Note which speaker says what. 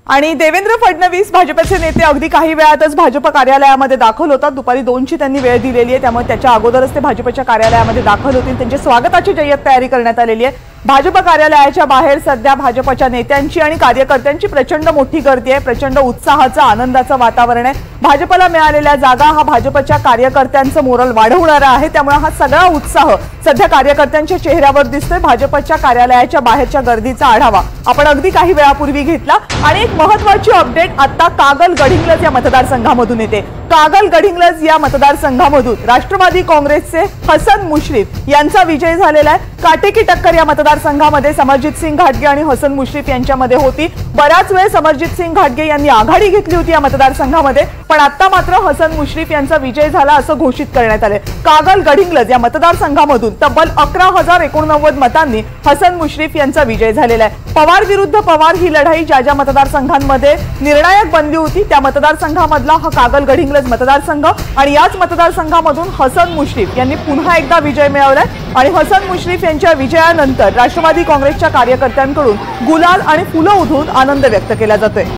Speaker 1: आणि देवेंद्र फडणवीस भाजपचे नेते अगदी काही वेळातच भाजप कार्यालयामध्ये दाखल होतात। दुपारी 2ची त्यांनी वेळ दिलेली आहे, त्यामुळे त्याच्या अगोदरच ते भाजपच्या कार्यालयामध्ये दाखल होतील। त्यांच्या स्वागताची जय्यत तयारी करण्यात आलेली आहे। भाजप कार्यालयाच्या बाहेर सध्या भाजपच्या नेत्यांची आणि कार्यकर्त्यांची प्रचंड मोठी गर्दी आहे। प्रचंड उत्साहाचं आनंदाचं वातावरण आहे। भाजपला मिळालेल्या जागा हा भाजपच्या कार्यकर्त्यांचं मोरल वाढवणारा आहे, त्यामुळे हा सगळा उत्साह सध्या कार्यकर्त्यांच्या चेहऱ्यावर दिसतोय। भाजपच्या कार्यालयाच्या बाहेरच्या गर्दीचा आढावा आपण अगदी काही वेळापूर्वी घेतला आणि एक महत्त्वाची अपडेट आता कागल गडिंग्लज या मतदारसंघामधून येते। कागल गडिंग्लज या मतदारसंघामधून राष्ट्रवादी काँग्रेसचे हसन मुश्रीफ यांचा विजय झालेला आहे। काटेकी टक्कर या मतदारसंघामध्ये समरजित सिंग घाटगे आणि हसन मुश्रीफ यांच्यामध्ये होती। बराच वेळ समरजित सिंग घाटगे यांनी आघाडी घेतली होती या मतदारसंघामध्ये, पण आता मात्र हसन मुश्रीफ यांचा विजय झाला असं घोषित करण्यात आले। कागल गडिंग्लज या मतदारसंघामधून तब्बल 11,089 मतांनी हसन मुश्रीफ यांचा विजय झालेला आहे। पवार विरुद्ध पवार ही लढाई ज्या ज्या मतदारसंघांमध्ये निर्णायक बनली होती त्या मतदारसंघामधला हा कागल गडिंग्लज मतदारसंघ आणि याच मतदारसंघामधून हसन मुश्रीफ यांनी पुन्हा एकदा विजय मिळवलाय आणि हसन मुश्रीफ यांच्या विजयानंतर राष्ट्रवादी काँग्रेसच्या कार्यकर्त्यांकडून गुलाल आणि फुलं उधळून आनंद व्यक्त केला जातोय।